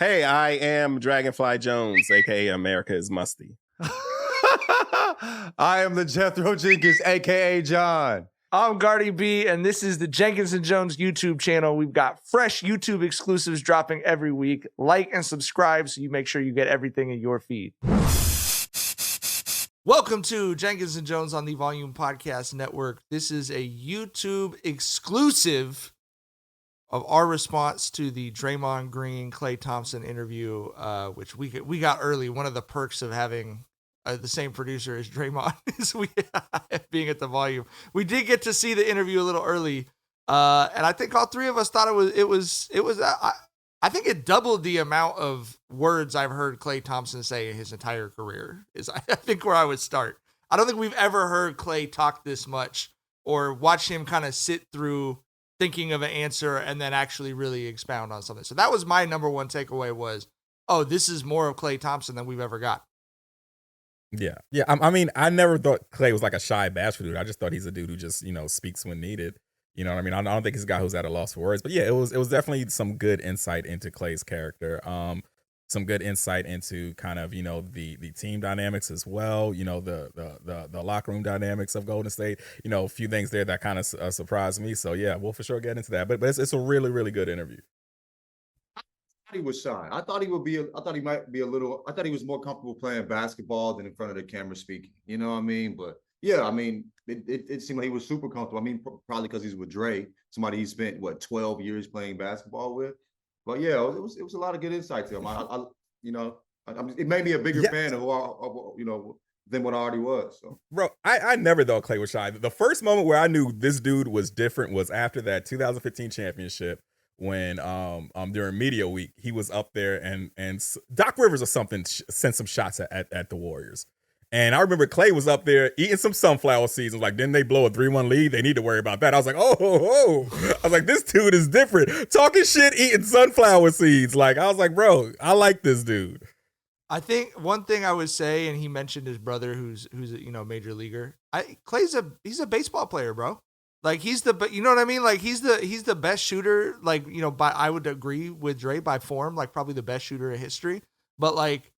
Hey, I am Dragonfly Jones, aka America is Musty. I am the Jethro Jenkins, aka John. I'm Gardy B, and this is the Jenkins and Jonez YouTube channel. We've got fresh YouTube exclusives dropping every week. Like and subscribe so you make sure you get everything in your feed. Welcome to Jenkins and Jonez on the Volume Podcast Network. This is a YouTube exclusive of our response to the Draymond Green, Klay Thompson interview, which we got early. One of the perks of having the same producer as Draymond is being at the Volume. We did get to see the interview a little early, and I think all three of us thought it was. I think it doubled the amount of words I've heard Klay Thompson say in his entire career. Is I think where I would start. I don't think we've ever heard Klay talk this much or watch him kind of sit through thinking of an answer and then actually really expound on something. So that was my number one takeaway was, oh, this is more of Klay Thompson than we've ever got. Yeah. I mean, I never thought Klay was like a shy, bashful dude. I just thought he's a dude who just, speaks when needed. You know what I mean? I don't think he's a guy who's at a loss for words. But yeah, it was definitely some good insight into Klay's character. Some good insight into kind of, the team dynamics as well. The locker room dynamics of Golden State. A few things there that kind of surprised me. So yeah, we'll for sure get into that. But it's a really, really good interview. He was shy. I thought he might be a little. I thought he was more comfortable playing basketball than in front of the camera speaking. You know what I mean? But yeah, I mean, it seemed like he was super comfortable. I mean, probably because he's with Dray, somebody he spent 12 years playing basketball with. But yeah, it was a lot of good insight to him. It made me a bigger fan of than what I already was. So, bro, I never thought Klay was shy. The first moment where I knew this dude was different was after that 2015 championship. When during media week he was up there and Doc Rivers or something sent some shots at the Warriors, and I remember Klay was up there eating some sunflower seeds. I was like, didn't they blow a 3-1 lead? They need to worry about that. I was like, oh, I was like, this dude is different, talking shit, eating sunflower seeds. Like, I was like, bro, I like this dude. I think one thing I would say, and he mentioned his brother who's a major leaguer. Klay's he's a baseball player, bro. Like you know what I mean? Like he's the best shooter, like, I would agree with Dre by form, like probably the best shooter in history. But like,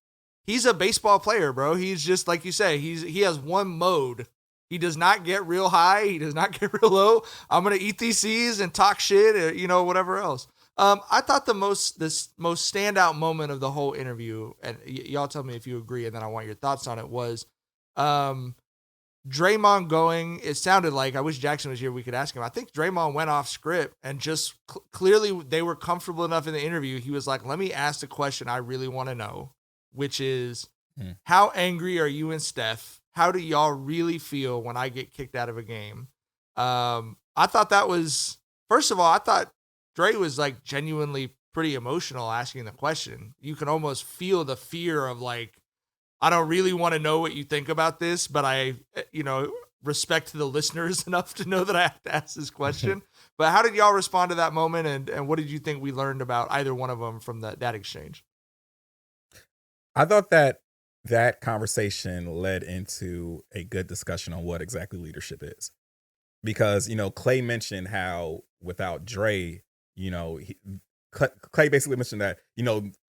he's a baseball player, bro. He's just, like you say, he has one mode. He does not get real high. He does not get real low. I'm going to eat these C's and talk shit, or, whatever else. I thought the most standout moment of the whole interview, and y'all tell me if you agree, and then I want your thoughts on it, was, Draymond going, it sounded like, I wish Jackson was here, we could ask him. I think Draymond went off script and just clearly they were comfortable enough in the interview. He was like, let me ask the question I really want to know, which is, how angry are you and Steph? How do y'all really feel when I get kicked out of a game? I thought that was, first of all, I thought Dre was like genuinely pretty emotional asking the question. You can almost feel the fear of like, I don't really want to know what you think about this, but I, respect the listeners enough to know that I have to ask this question. But how did y'all respond to that moment? And what did you think we learned about either one of them from that exchange? I thought that conversation led into a good discussion on what exactly leadership is. Because, Klay mentioned how without Dre, Klay basically mentioned that,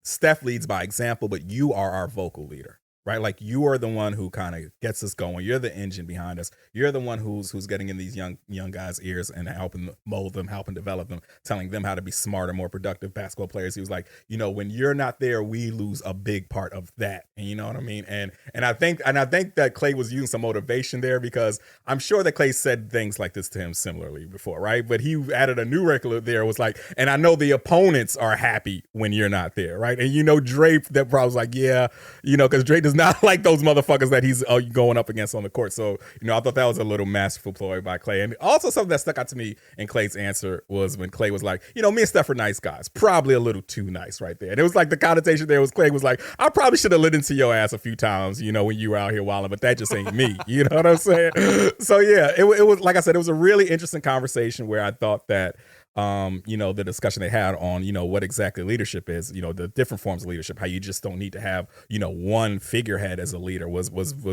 Steph leads by example, but you are our vocal leader. Right, like you are the one who kind of gets us going. You're the engine behind us. You're the one who's getting in these young guys' ears and helping mold them, helping develop them, telling them how to be smarter, more productive basketball players. He was like, when you're not there, we lose a big part of that. And you know what I mean? And I think that Klay was using some motivation there, because I'm sure that Klay said things like this to him similarly before, right? But he added a new record there. Was like, and I know the opponents are happy when you're not there, right? And Dre, that probably was like, yeah, because Dre does not like those motherfuckers that he's going up against on the court. So, I thought that was a little masterful ploy by Klay. And also something that stuck out to me in Klay's answer was when Klay was like, me and Steph are nice guys. Probably a little too nice right there. And it was like the connotation there was Klay was like, I probably should have lit into your ass a few times, when you were out here wilding, but that just ain't me. You know what I'm saying? So yeah, it was, like I said, it was a really interesting conversation where I thought that the discussion they had on, what exactly leadership is, the different forms of leadership, how you just don't need to have, one figurehead as a leader was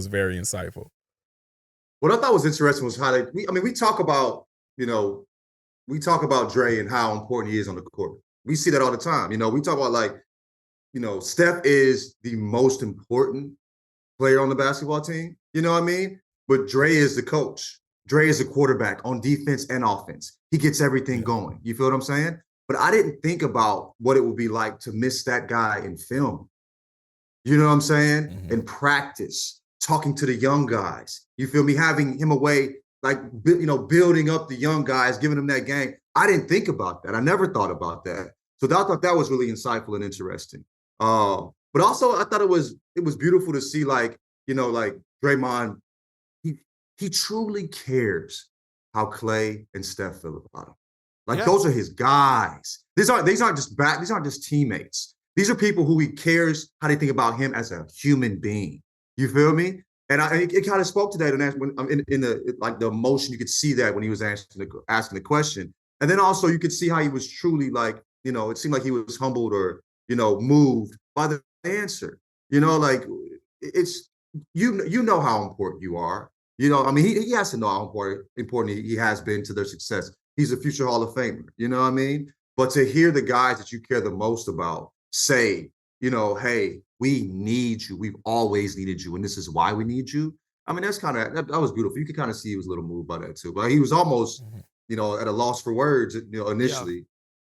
very insightful. What I thought was interesting was how we talk about, Dre and how important he is on the court. We see that all the time. We talk about like Steph is the most important player on the basketball team. You know what I mean? But Dre is the coach. Dre is the quarterback on defense and offense. He gets everything going. You feel what I'm saying? But I didn't think about what it would be like to miss that guy in film. You know what I'm saying? Mm-hmm. In practice, talking to the young guys. You feel me? Having him away, like, building up the young guys, giving them that game. I didn't think about that. I never thought about that. So I thought that was really insightful and interesting. But also I thought it was beautiful to see, like Draymond, he truly cares how Klay and Steph feel about him. Like, those are his guys. These aren't just teammates. These are people who he cares how they think about him as a human being. You feel me? And it kind of spoke to that when in the emotion. You could see that when he was asking the question. And then also you could see how he was truly, like, it seemed like he was humbled or, moved by the answer. Like, it's, how important you are. He has to know how important he has been to their success. He's a future Hall of Famer. You know what I mean? But to hear the guys that you care the most about say, hey, we need you. We've always needed you. And this is why we need you. I mean, that was beautiful. You could kind of see he was a little moved by that too. But he was almost, at a loss for words, initially. Yeah.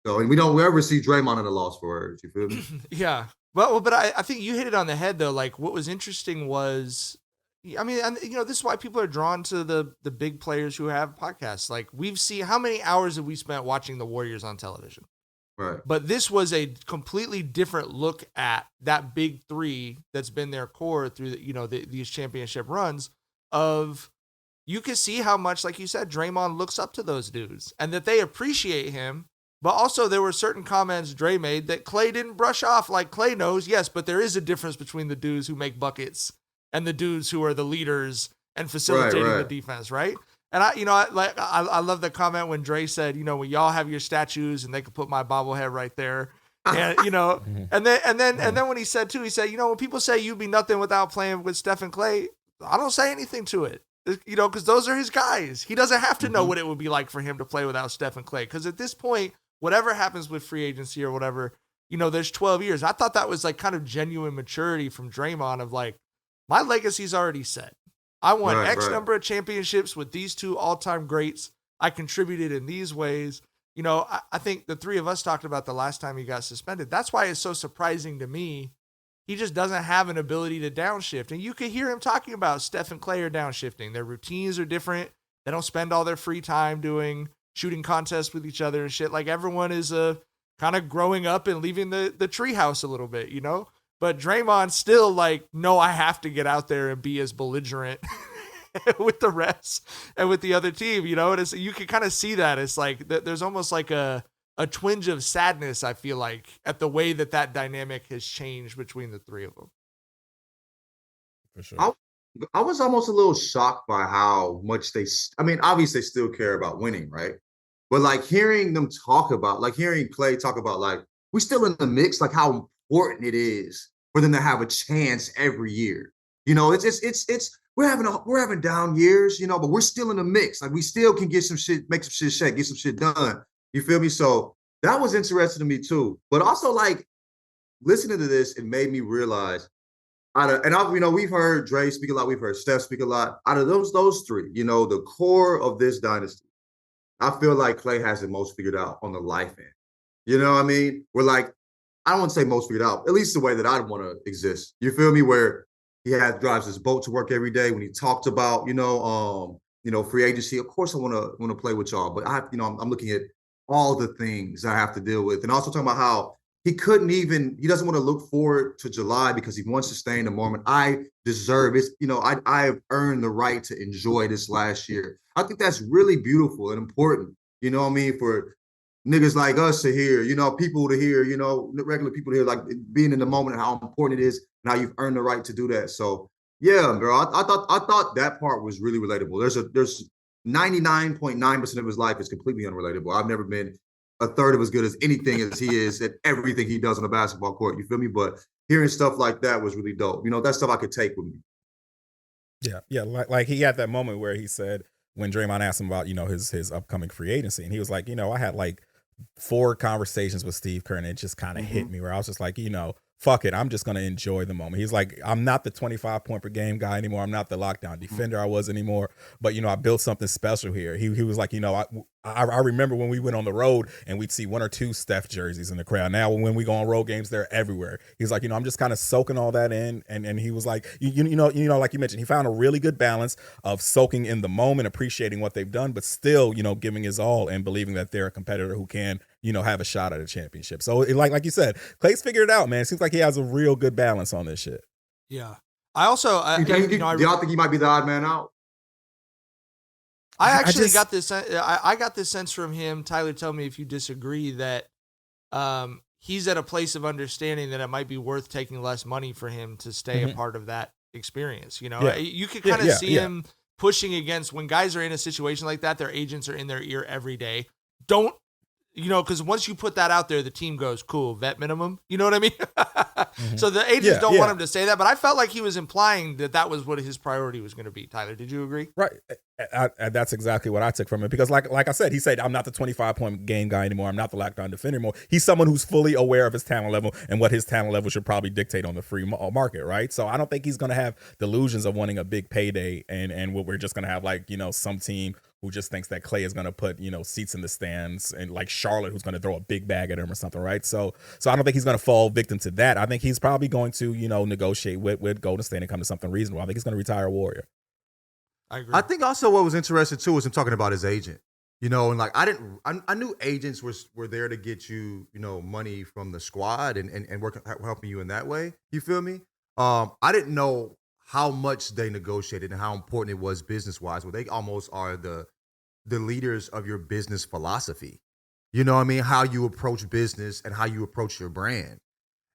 So, and we don't ever see Draymond at a loss for words. You feel me? Yeah. Well, but I think you hit it on the head though. Like, what was interesting was, this is why people are drawn to the big players who have podcasts. Like, we've seen, how many hours have we spent watching the Warriors on television? Right. But this was a completely different look at that big three that's been their core through these championship runs. Of, you can see how much, like you said, Draymond looks up to those dudes and that they appreciate him. But also there were certain comments Dre made that Klay didn't brush off. Like, Klay knows, yes, but there is a difference between the dudes who make buckets and the dudes who are the leaders and facilitating the defense, right? And I love the comment when Dre said, when y'all have your statues and they could put my bobblehead right there. And and then when he said when people say you'd be nothing without playing with Steph and Klay, I don't say anything to it. Because those are his guys. He doesn't have to know what it would be like for him to play without Steph and Klay. Because at this point, whatever happens with free agency or whatever, there's 12 years. I thought that was like kind of genuine maturity from Draymond of like, my legacy's already set. I won X number of championships with these two all-time greats. I contributed in these ways. I think the three of us talked about the last time he got suspended. That's why it's so surprising to me. He just doesn't have an ability to downshift. And you could hear him talking about Steph and Klay are downshifting. Their routines are different. They don't spend all their free time doing shooting contests with each other and shit. Like, everyone is kind of growing up and leaving the treehouse a little bit, But Draymond's still like, no, I have to get out there and be as belligerent with the rest and with the other team, And you can kind of see that. It's like there's almost like a twinge of sadness, I feel like, at the way that dynamic has changed between the three of them. For sure. I was almost a little shocked by how much obviously they still care about winning, right? But like hearing Klay talk about, like, we still in the mix, like how important it is for them to have a chance every year. We're having down years, but we're still in the mix. Like, we still can get some shit, make some shit shake, get some shit done. You feel me? So that was interesting to me too. But also, like, listening to this, it made me realize, we've heard Dre speak a lot, we've heard Steph speak a lot. Out of those three, the core of this dynasty, I feel like Klay has it most figured out on the life end. You know what I mean? We're like, I don't want to say most figured out, at least the way that I'd want to exist. You feel me? Where he drives his boat to work every day. When he talked about, free agency, of course I want to play with y'all, but I'm looking at all the things I have to deal with, and also talking about how he doesn't want to look forward to July because he wants to stay in the moment. I deserve it. I have earned the right to enjoy this last year. I think that's really beautiful and important. You know what I mean? For niggas like us to hear, people to hear, regular people to hear, like, being in the moment and how important it is and how you've earned the right to do that. So yeah, bro, I thought that part was really relatable. There's 99.9% of his life is completely unrelatable. I've never been a third of as good as anything as he is at everything he does on the basketball court. You feel me? But hearing stuff like that was really dope. That stuff I could take with me. Yeah. Like he had that moment where he said, when Draymond asked him about, his upcoming free agency, and he was like, I had like 4 conversations with Steve Kerr, and it just kind of hit me where I was just like, fuck it, I'm just going to enjoy the moment. He's like, I'm not the 25 point per game guy anymore. I'm not the lockdown defender I was anymore. But, I bult something special here. He was like, I remember when we went on the road and we'd see 1 or 2 Steph jerseys in the crowd. Now, when we go on road games, they're everywhere. He's like, I'm just kind of soaking all that in. And he was like, like you mentioned, he found a really good balance of soaking in the moment, appreciating what they've done, but still, giving his all and believing that they're a competitor who can, have a shot at a championship. So like you said, Klay's figured it out, man. It seems like he has a real good balance on this shit. Yeah. I also, do y'all think he might be the odd man out? I actually got this. I got this sense from him. Tyler, tell me if you disagree that he's at a place of understanding that it might be worth taking less money for him to stay a part of that experience. You could kind of see him pushing against when guys are in a situation like that. Their agents are in their ear every day. Don't. Because once you put that out there, the team goes, cool, vet minimum. You know what I mean? So the agents don't want him to say that, but I felt like he was implying that was what his priority was going to be. Tyler, did you agree? Right. That's exactly what I took from it. Because like I said, he said, I'm not the 25 point game guy anymore. I'm not the lockdown defender anymore. He's someone who's fully aware of his talent level and what his talent level should probably dictate on the free market, right? So I don't think he's going to have delusions of wanting a big payday and what we're just going to have some team who just thinks that Klay is going to put, seats in the stands and like Charlotte who's going to throw a big bag at him or something, right? So I don't think he's going to fall victim to that. I think he's probably going to, negotiate with Golden State and come to something reasonable. I think he's going to retire a Warrior. I agree. I think also what was interesting too was him talking about his agent. And like I knew agents were there to get you, money from the squad and helping you in that way. You feel me? I didn't know how much they negotiated and how important it was business-wise, where they almost are the leaders of your business philosophy. You know what I mean? How you approach business and how you approach your brand.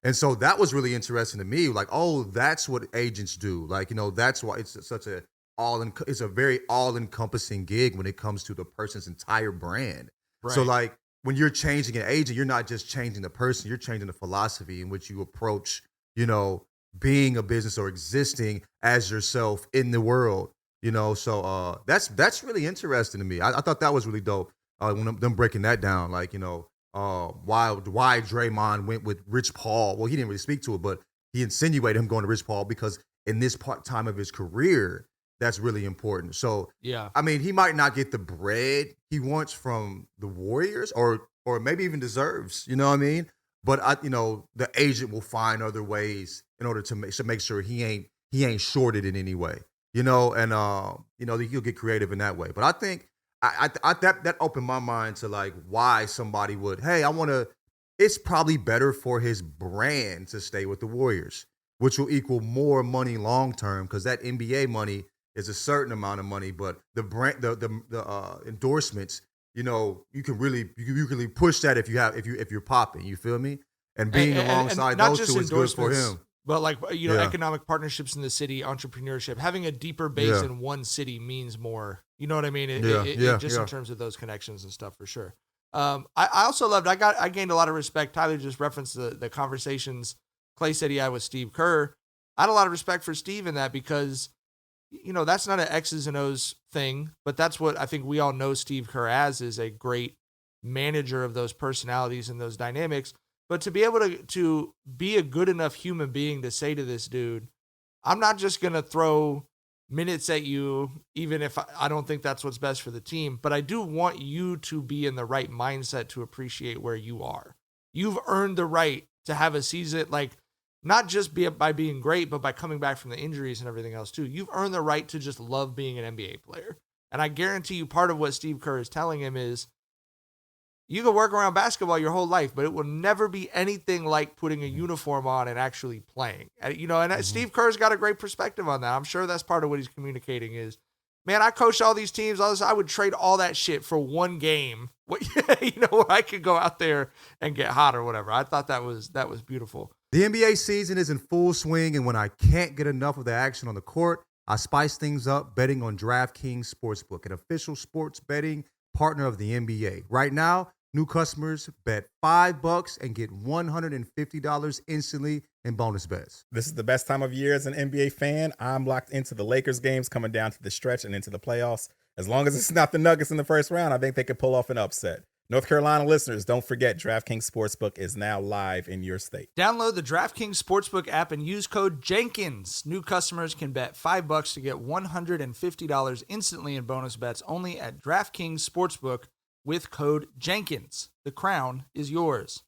And so that was really interesting to me. Like, oh, that's what agents do. Like, that's why it's it's a very all-encompassing gig when it comes to the person's entire brand. Right. So like when you're changing an agent, you're not just changing the person, you're changing the philosophy in which you approach, being a business or existing as yourself in the world, so that's really interesting to me. I thought that was really dope when them breaking that down, like, why Draymond went with Rich Paul. Well, he didn't really speak to it, but he insinuated him going to Rich Paul because in this time of his career, that's really important. So, yeah, I mean, he might not get the bread he wants from the Warriors or maybe even deserves, you know what I mean? But the agent will find other ways in order to make sure he ain't shorted in any way, and he'll get creative in that way. But I think that opened my mind to like why somebody would, hey, it's probably better for his brand to stay with the Warriors, which will equal more money long term because that NBA money is a certain amount of money, but the brand, the endorsements, you can really push that if you're popping. You feel me? And being alongside those two is good for him. But like economic partnerships in the city, entrepreneurship, having a deeper base in one city means more. You know what I mean? In terms of those connections and stuff, for sure. I also loved. I gained a lot of respect. Tyler just referenced the conversations Klay said he had with Steve Kerr. I had a lot of respect for Steve in that because, that's not an X's and O's thing, but that's what I think we all know Steve Kerr as, is a great manager of those personalities and those dynamics. But to be able to be a good enough human being to say to this dude, I'm not just going to throw minutes at you, even if I don't think that's what's best for the team, but I do want you to be in the right mindset to appreciate where you are. You've earned the right to have a season, like not just by being great, but by coming back from the injuries and everything else too. You've earned the right to just love being an NBA player. And I guarantee you part of what Steve Kerr is telling him is, you can work around basketball your whole life, but it will never be anything like putting a uniform on and actually playing. Steve Kerr's got a great perspective on that. I'm sure that's part of what he's communicating is, man, I coached all these teams. All this, I would trade all that shit for one game, where I could go out there and get hot or whatever. I thought that was beautiful. The NBA season is in full swing, and when I can't get enough of the action on the court, I spice things up betting on DraftKings Sportsbook, an official sports betting partner of the NBA. Right now, new customers bet $5 and get $150 instantly in bonus bets. This is the best time of year as an NBA fan. I'm locked into the Lakers games coming down to the stretch and into the playoffs. As long as it's not the Nuggets in the first round, I think they could pull off an upset. North Carolina listeners, don't forget DraftKings Sportsbook is now live in your state. Download the DraftKings Sportsbook app and use code Jenkins. New customers can bet $5 to get $150 instantly in bonus bets only at DraftKings Sportsbook with code Jenkins. The crown is yours.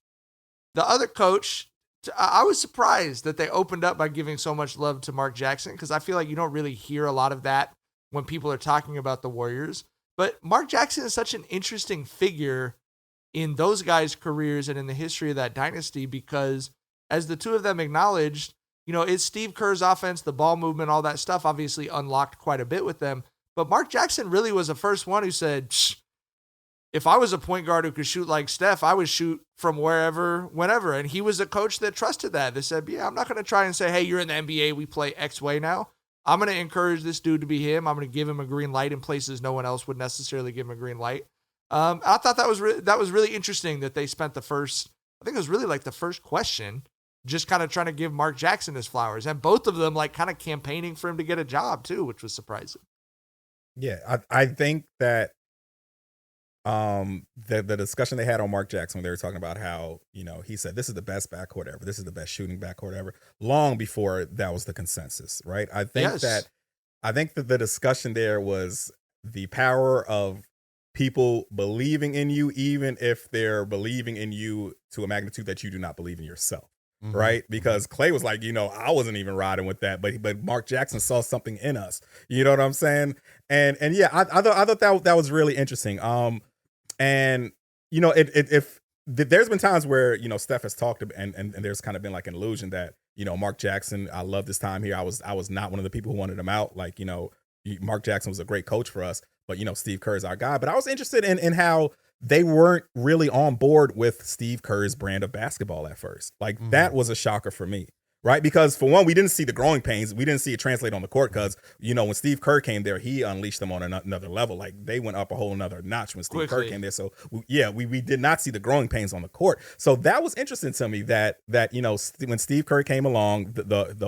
The other coach, I was surprised that they opened up by giving so much love to Mark Jackson, because I feel like you don't really hear a lot of that when people are talking about the Warriors. But Mark Jackson is such an interesting figure in those guys' careers and in the history of that dynasty, because as the two of them acknowledged, it's Steve Kerr's offense, the ball movement, all that stuff obviously unlocked quite a bit with them. But Mark Jackson really was the first one who said, if I was a point guard who could shoot like Steph, I would shoot from wherever, whenever. And he was a coach that trusted that. They said, yeah, I'm not going to try and say, hey, you're in the NBA, we play X way now. I'm going to encourage this dude to be him. I'm going to give him a green light in places no one else would necessarily give him a green light. I thought that was really interesting that they spent the first question just kind of trying to give Mark Jackson his flowers, and both of them like kind of campaigning for him to get a job too, which was surprising. Yeah, I think that the discussion they had on Mark Jackson when they were talking about how, he said this is the best backcourt ever, this is the best shooting backcourt ever, long before that was the consensus, right? I think that the discussion there was the power of people believing in you, even if they're believing in you to a magnitude that you do not believe in yourself. Mm-hmm. Right? Because Klay was like, I wasn't even riding with that, but Mark Jackson saw something in us. You know what I'm saying? And yeah, I thought that was really interesting. And if there's been times where Steph has talked and there's kind of been like an illusion that Mark Jackson, I love this time here. I was not one of the people who wanted him out. Like Mark Jackson was a great coach for us, but Steve Kerr is our guy. But I was interested in how they weren't really on board with Steve Kerr's brand of basketball at first. Like that was a shocker for me. Right? Because for one, we didn't see the growing pains. We didn't see it translate on the court because, when Steve Kerr came there, he unleashed them on another level. Like they went up a whole nother notch when Steve Kerr came there. So we did not see the growing pains on the court. So that was interesting to me that when Steve Kerr came along,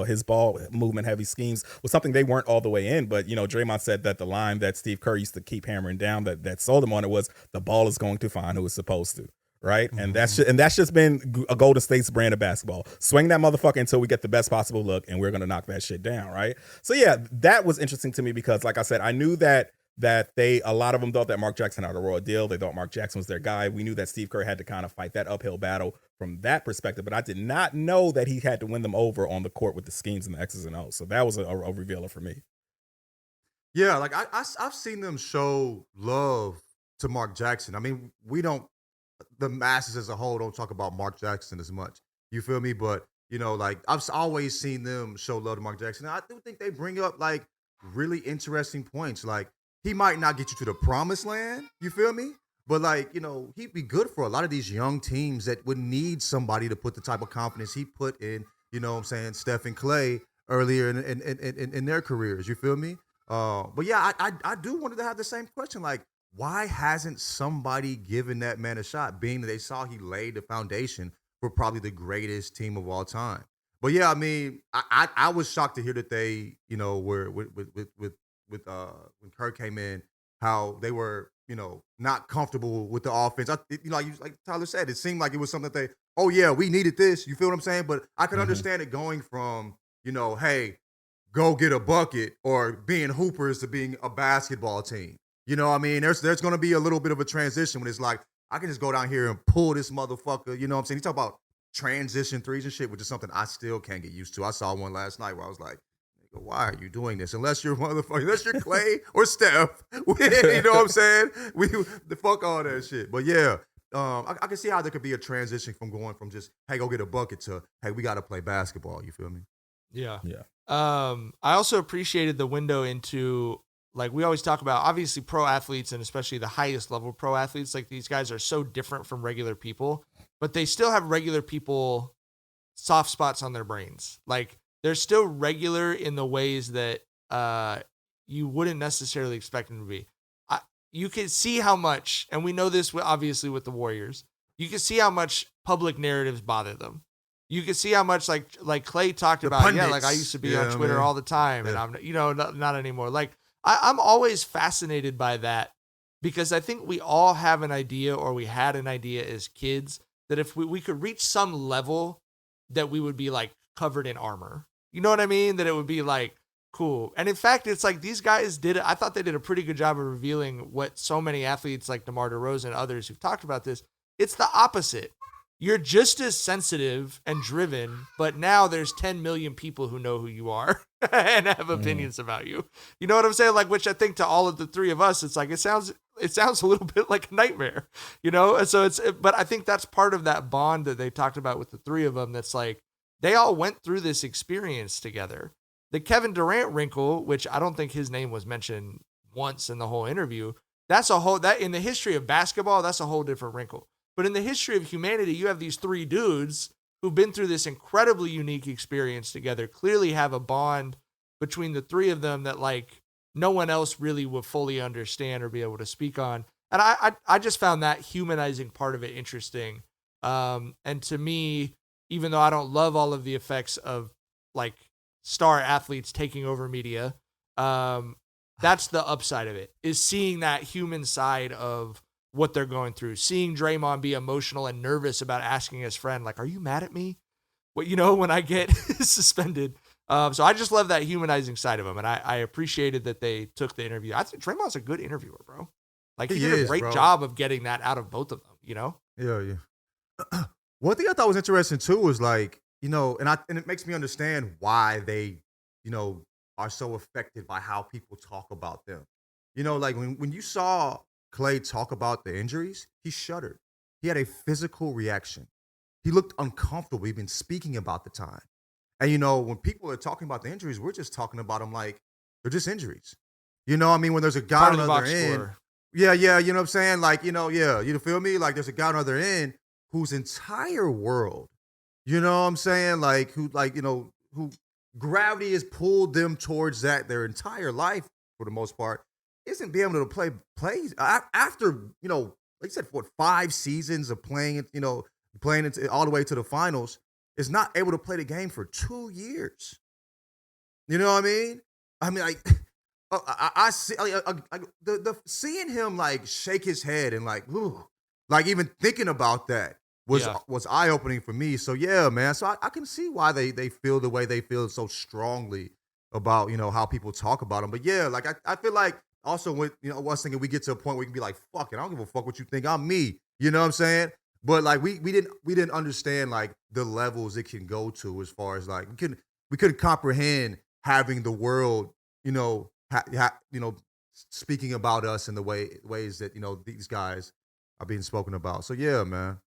his ball movement heavy schemes was something they weren't all the way in. But, Draymond said that the line that Steve Kerr used to keep hammering down that sold him on it was the ball is going to find who it's supposed to. Right. And that's just been a Golden State's brand of basketball. Swing that motherfucker until we get the best possible look, and we're going to knock that shit down. Right. So, yeah, that was interesting to me because, like I said, I knew that a lot of them thought that Mark Jackson had a raw deal. They thought Mark Jackson was their guy. We knew that Steve Kerr had to kind of fight that uphill battle from that perspective. But I did not know that he had to win them over on the court with the schemes and the X's and O's. So that was a revealer for me. Yeah, like I've seen them show love to Mark Jackson. I mean, the masses as a whole don't talk about Mark Jackson as much. You feel me? But, like I've always seen them show love to Mark Jackson. And I do think they bring up like really interesting points. Like he might not get you to the promised land. You feel me? But like, he'd be good for a lot of these young teams that would need somebody to put the type of confidence he put in, Steph and Klay earlier in their careers. You feel me? But yeah, I do want to have the same question. Like, why hasn't somebody given that man a shot, being that they saw he laid the foundation for probably the greatest team of all time? But yeah, I mean, I was shocked to hear that they, were with when Kerr came in, how they were, not comfortable with the offense. Like Tyler said, it seemed like it was something that we needed this. You feel what I'm saying? But I can understand it going from, hey, go get a bucket, or being hoopers to being a basketball team. You know what I mean? There's going to be a little bit of a transition when it's like, I can just go down here and pull this motherfucker. You know what I'm saying? You talk about transition threes and shit, which is something I still can't get used to. I saw one last night where I was like, why are you doing this? Unless you're Klay or Steph. You know what I'm saying? Fuck all that shit. But yeah, I can see how there could be a transition from going from just, hey, go get a bucket to, hey, we got to play basketball. You feel me? Yeah. Yeah. I also appreciated the window into, like we always talk about, obviously pro athletes, and especially the highest level pro athletes, like these guys are so different from regular people, but they still have regular people soft spots on their brains. Like they're still regular in the ways that you wouldn't necessarily expect them to be. You can see how much, and we know this obviously with the Warriors, you can see how much public narratives bother them. You can see how much like Klay talked about, pundits. Like I used to be on Twitter all the time, and I'm, not anymore. Like I'm always fascinated by that because I think we all have an idea, or we had an idea as kids, that if we could reach some level that we would be like covered in armor. You know what I mean? That it would be like cool. And in fact, it's like these guys did it. I thought they did a pretty good job of revealing what so many athletes like DeMar DeRozan and others who've talked about this. It's the opposite. You're just as sensitive and driven, but now there's 10 million people who know who you are and have opinions about you. You know what I'm saying? Like, which I think to all of the three of us, it's like, it sounds a little bit like a nightmare, you know? And so but I think that's part of that bond that they talked about with the three of them. That's like, they all went through this experience together. The Kevin Durant wrinkle, which I don't think his name was mentioned once in the whole interview, that in the history of basketball, that's a whole different wrinkle. But in the history of humanity, you have these three dudes who've been through this incredibly unique experience together, clearly have a bond between the three of them that like no one else really would fully understand or be able to speak on. And I just found that humanizing part of it interesting. And to me, even though I don't love all of the effects of like star athletes taking over media, that's the upside of it, is seeing that human side of what they're going through, seeing Draymond be emotional and nervous about asking his friend, like, are you mad at me? What, you know, when I get suspended. So I just love that humanizing side of him. And I appreciated that they took the interview. I think Draymond's a good interviewer, bro. Like he did a great job of getting that out of both of them, you know? Yeah. One thing I thought was interesting too was like, you know, and it makes me understand why they, you know, are so affected by how people talk about them. You know, like when you saw Klay talk about the injuries, he shuddered. He had a physical reaction. He looked uncomfortable even speaking about the time. And, you know, when people are talking about the injuries, we're just talking about them like they're just injuries. You know what I mean? When there's a guy on the other end. Yeah, you know what I'm saying? Like, you know, you feel me? Like there's a guy on the other end whose entire world, you know what I'm saying? Like, who gravity has pulled them towards that their entire life for the most part. Isn't being able to play plays after, you know, like you said, 5 seasons of playing it, you know, playing it all the way to the finals, is not able to play the game for 2 years. You know what I mean? I mean, like, I see the seeing him like shake his head and like, ooh, like even thinking about that was eye opening for me. So yeah, man. So I can see why they feel the way they feel so strongly about, you know, how people talk about them. But yeah, like I feel like. Also, when, you know, I was thinking we get to a point where we can be like, fuck it, I don't give a fuck what you think, I'm me. You know what I'm saying? But like we didn't understand like the levels it can go to as far as like we couldn't comprehend having the world, you know, speaking about us in the ways that, you know, these guys are being spoken about. So yeah, man.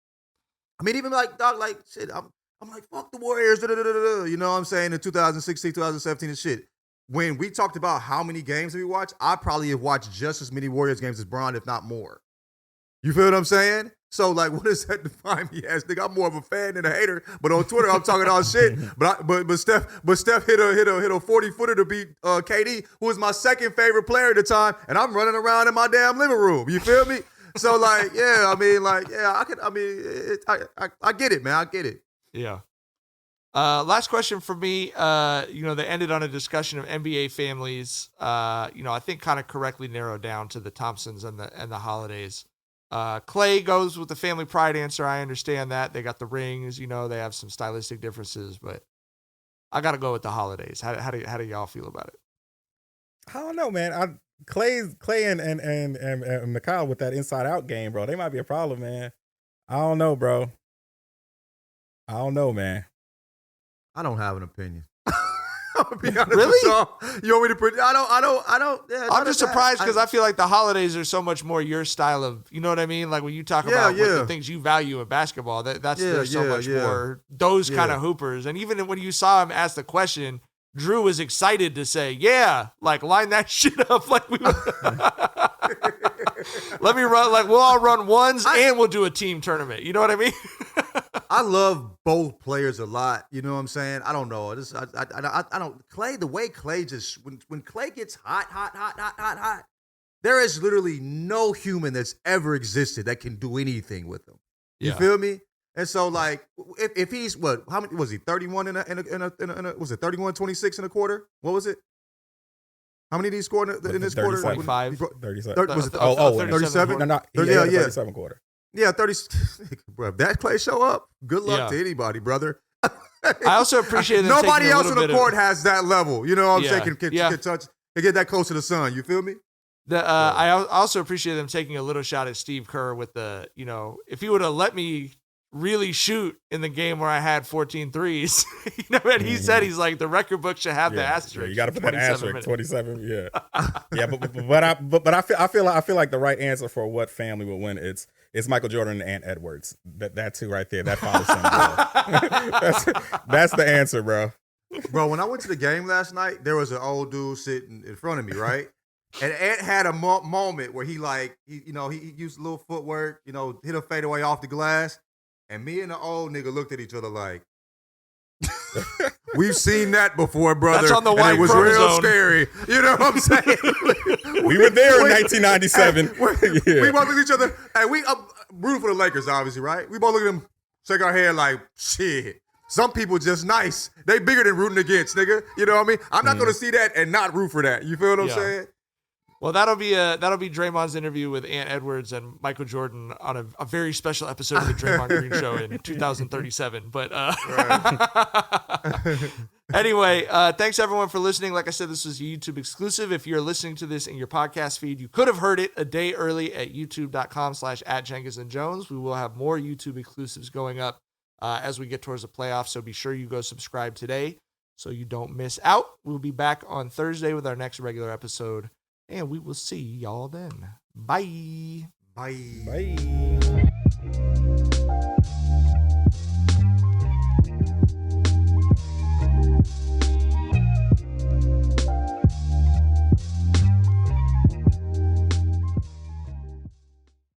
I mean, even like dog, like shit, I'm like, fuck the Warriors, you know what I'm saying, in 2016, 2017 and shit. When we talked about how many games we watched, I probably have watched just as many Warriors games as Bron, if not more. You feel what I'm saying? So, like, what does that define me as? Nigga, I'm more of a fan than a hater. But on Twitter, I'm talking all shit. But Steph hit a 40-footer to beat KD, who was my second favorite player at the time, and I'm running around in my damn living room. You feel me? So, like, yeah, I mean, like, yeah, I get it, man. I get it. Yeah. Last question for me. You know, they ended on a discussion of NBA families. You know, I think kind of correctly narrowed down to the Thompsons and the Holidays. Klay goes with the family pride answer. I understand that. They got the rings. You know, they have some stylistic differences, but I got to go with the Holidays. How do y'all feel about it? I don't know, man. Klay and Mikal with that inside out game, bro. They might be a problem, man. I don't know, bro. I don't know, man. I don't have an opinion. I'll be honest really? with y'all. You want me to put? I don't. Yeah, I'm just surprised because I feel like the Holidays are so much more your style of, you know what I mean? Like when you talk about what the things you value in basketball, there's so much more those kind of hoopers. And even when you saw him ask the question, Drew was excited to say, yeah, like line that shit up. Like we let me run, like we'll all run ones and we'll do a team tournament. You know what I mean? I love both players a lot. You know what I'm saying? I don't know. I don't. Klay, the way Klay just when Klay gets hot, there is literally no human that's ever existed that can do anything with him. You feel me? And so, like, if he's how many was he? 31 in a was it 31, 26 in a quarter? What was it? How many did he score in this quarter? 35. 37. Was it Oh, 37? No, he had a 37 quarter. Yeah, 30. Bro, if that Klay show up, good luck to anybody, brother. I also appreciate them nobody taking a else on little the bit court has that level. You know what I'm Yeah. saying? Can Yeah. touch, can get that close to the sun. You feel me? I also appreciate them taking a little shot at Steve Kerr with the, if he would have let me really shoot in the game where I had 14 threes, and he said, he's like, the record book should have the asterisk. You got to put that 27 asterisk, minutes. 27. Yeah, but I feel like the right answer for what family will win it's Michael Jordan and Ant Edwards. That two right there, that father son. That's the answer, bro. Bro, when I went to the game last night, there was an old dude sitting in front of me, right? And Ant had a moment where he used a little footwork, hit a fadeaway off the glass. And me and the old nigga looked at each other like, we've seen that before, brother. That's on the and white it was real chromosome. scary. You know what I'm saying? We were there in 1997. We both looked at each other, and we rooting for the Lakers, obviously, right? We both look at them, shake our head like, shit. Some people just nice. They bigger than rooting against, nigga. You know what I mean? I'm not gonna see that and not root for that. You feel what I'm saying? Well, that'll be Draymond's interview with Ant Edwards and Michael Jordan on a very special episode of the Draymond Green Show in 2037. But anyway, thanks everyone for listening. Like I said, this was a YouTube exclusive. If you're listening to this in your podcast feed, you could have heard it a day early at youtube.com/@JenkinsandJones. We will have more YouTube exclusives going up as we get towards the playoffs. So be sure you go subscribe today so you don't miss out. We'll be back on Thursday with our next regular episode. And we will see y'all then. Bye. Bye. Bye.